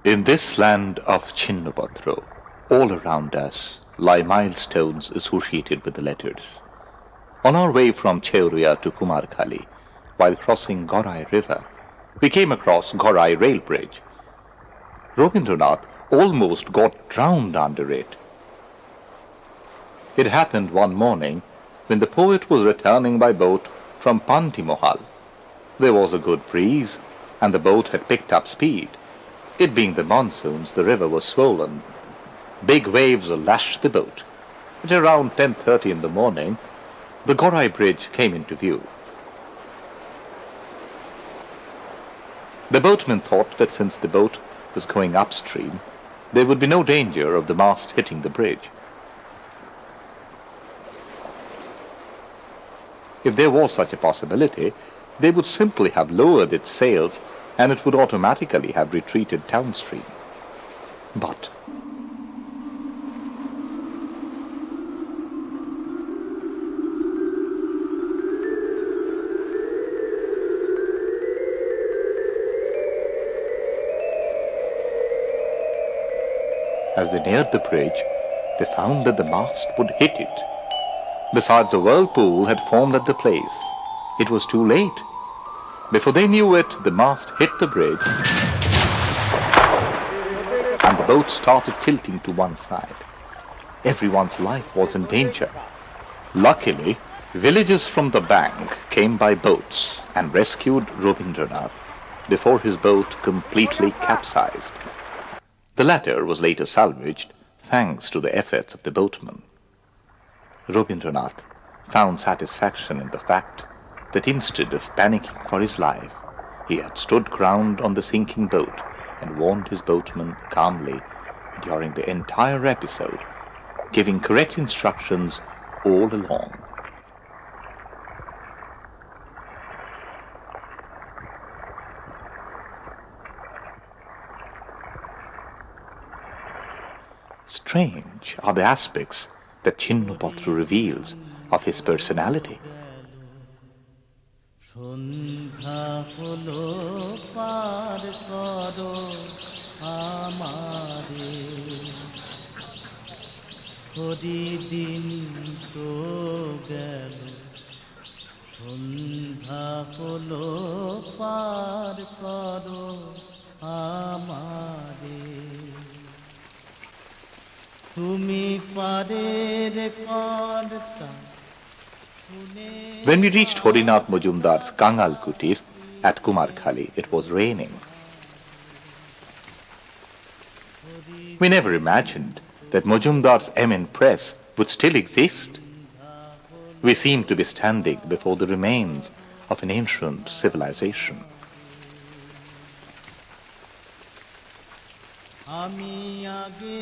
In this land of Chinnopatro, all around us lie milestones associated with the letters. On our way from Cheuria to Kumarkhali, while crossing Gorai River, we came across Gorai Rail Bridge. Rabindranath almost got drowned under it. It happened one morning when the poet was returning by boat from Pantimohal. There was a good breeze, and the boat had picked up speed. It being the monsoons, the river was swollen. Big waves lashed the boat. At around 10:30 in the morning, the Gorai Bridge came into view. The boatmen thought that since the boat was going upstream, there would be no danger of the mast hitting the bridge. If there was such a possibility, they would simply have lowered its sails and it would automatically have retreated downstream. But as they neared the bridge, they found that the mast would hit it. Besides, a whirlpool had formed at the place. It was too late. Before they knew it, the mast hit the bridge and the boat started tilting to one side. Everyone's life was in danger. Luckily, villagers from the bank came by boats and rescued Rabindranath before his boat completely capsized. The latter was later salvaged thanks to the efforts of the boatmen. Rabindranath found satisfaction in the fact that instead of panicking for his life, he had stood ground on the sinking boat and warned his boatmen calmly during the entire episode, giving correct instructions all along. Strange are the aspects that Chinnopatro reveals of his personality. সন্ধ্যা হলো পার করো আমারে হরিদিন তো গেল সন্ধ্যা হলো পার করো আমারে তুমি পারের কর্তা. When we reached Harinath Majumdar's Kangal Kutir at Kumarkhali, it was raining. We never imagined that Majumdar's eminent press would still exist. We seemed to be standing before the remains of an ancient civilization. আমি আগে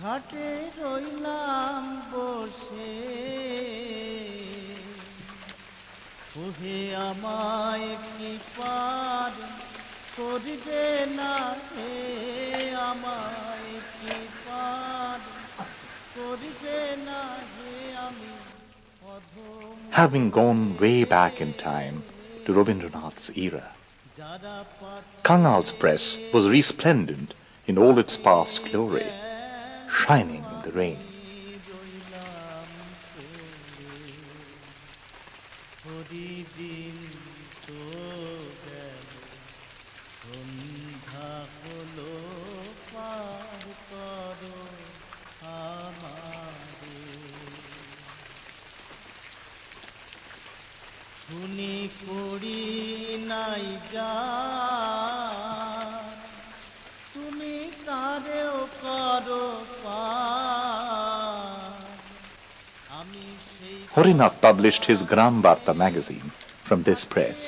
ঘাটে রইলাম বসে ওহে আমায় কি পার করবে না হে আমায় কি পার করবে না হে আমি অধম. Having gone way back in time to Rabindranath's era, Kangal's press was resplendent in all its past glory, shining in the rain. শুনি করি নাই যা তুমি তারেও করো পার. Harinath published his Gram Varta magazine from this press.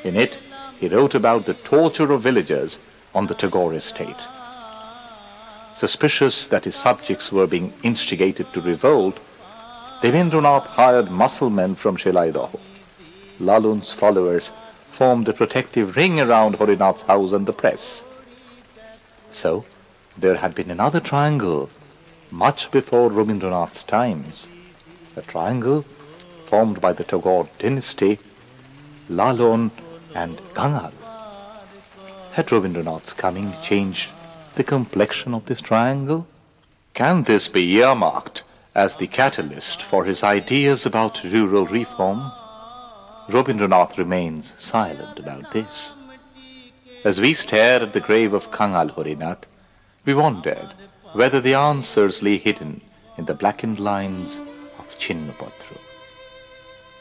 In it, he wrote about the torture of villagers on the Tagore estate. Suspicious that his subjects were being instigated to revolt, Devendranath hired musclemen from Shelaidaho. Lalun's followers formed a protective ring around Harinath's house and the press. So, there had been another triangle much before Rabindranath's times. a triangle formed by the Tagore dynasty, Lalon and Kangal. Had Rabindranath's coming changed the complexion of this triangle? Can this be earmarked as the catalyst for his ideas about rural reform? Rabindranath remains silent about this. As we stare at the grave of Kangal Horinath, we wondered whether the answers lay hidden in the blackened lines of Chinnopatro.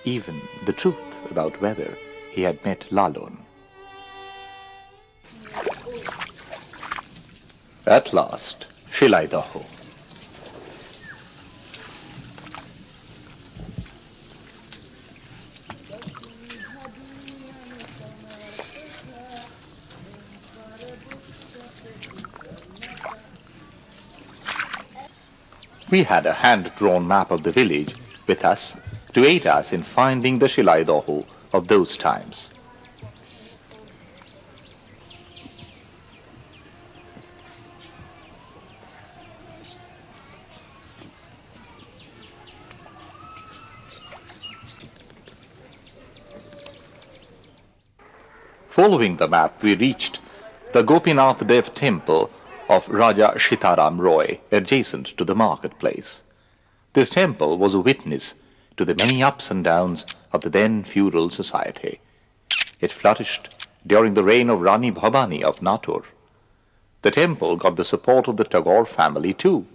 Even the truth about whether he had met Lalon. At last, Shilaidaho. We had a hand-drawn map of the village with us to aid us in finding the Shilaidaho of those times. Following the map, we reached the Gopinath Dev temple of Raja Sitaram Roy, adjacent to the marketplace. This temple was a witness to the many ups and downs of the then feudal society. It flourished during the reign of Rani Bhavani of Natur. The temple got the support of the Tagore family too.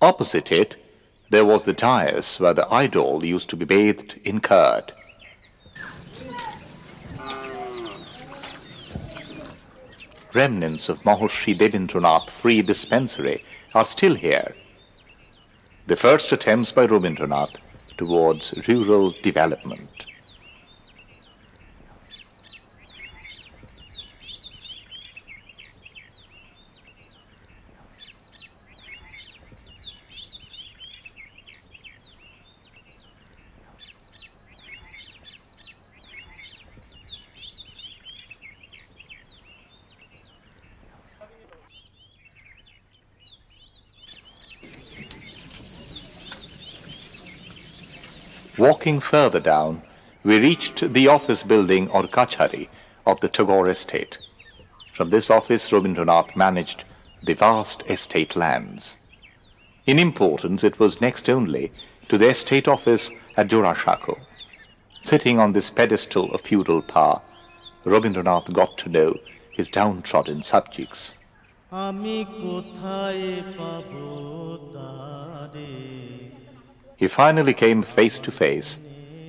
Opposite it, there was the dais where the idol used to be bathed in curd. Remnants of Mahorshi Devindranath Free Dispensary are still here. The first attempts by Rabindranath towards rural development. Walking further down, we reached the office building or kachari of the Tagore estate. From this office, Rabindranath managed the vast estate lands. In importance, it was next only to the estate office at Jorashako. Sitting on this pedestal of feudal power, Rabindranath got to know his downtrodden subjects. He finally came face to face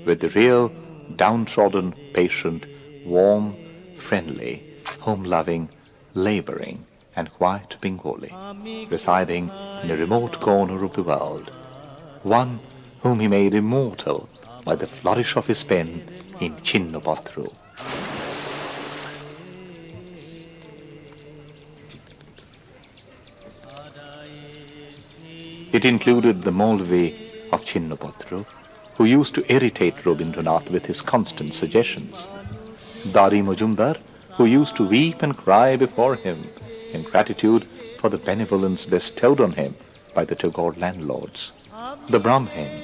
with the real, downtrodden, patient, warm, friendly, home-loving, laboring, and quiet Bengali, residing in a remote corner of the world, one whom he made immortal by the flourish of his pen in Chinnopatro. It included the Maulvi of Chinnopatro, who used to irritate Rabindranath with his constant suggestions, Dari Majumdar, who used to weep and cry before him in gratitude for the benevolence bestowed on him by the Tagore landlords, the Brahmin,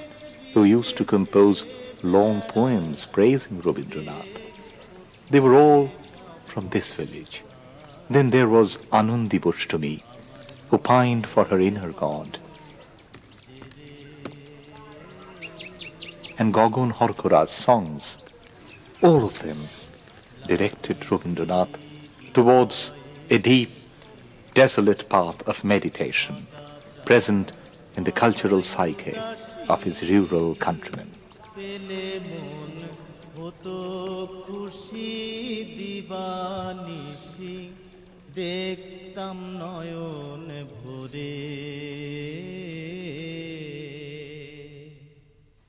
who used to compose long poems praising Rabindranath. They were all from this village. Then there was Anundi Bushtami, who pined for her inner god, and Gagan Harkura's songs, all of them directed Rabindranath towards a deep, desolate path of meditation, present in the cultural psyche of his rural countrymen.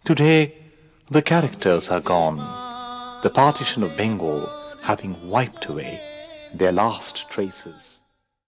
Today, the characters are gone, the partition of Bengal having wiped away their last traces.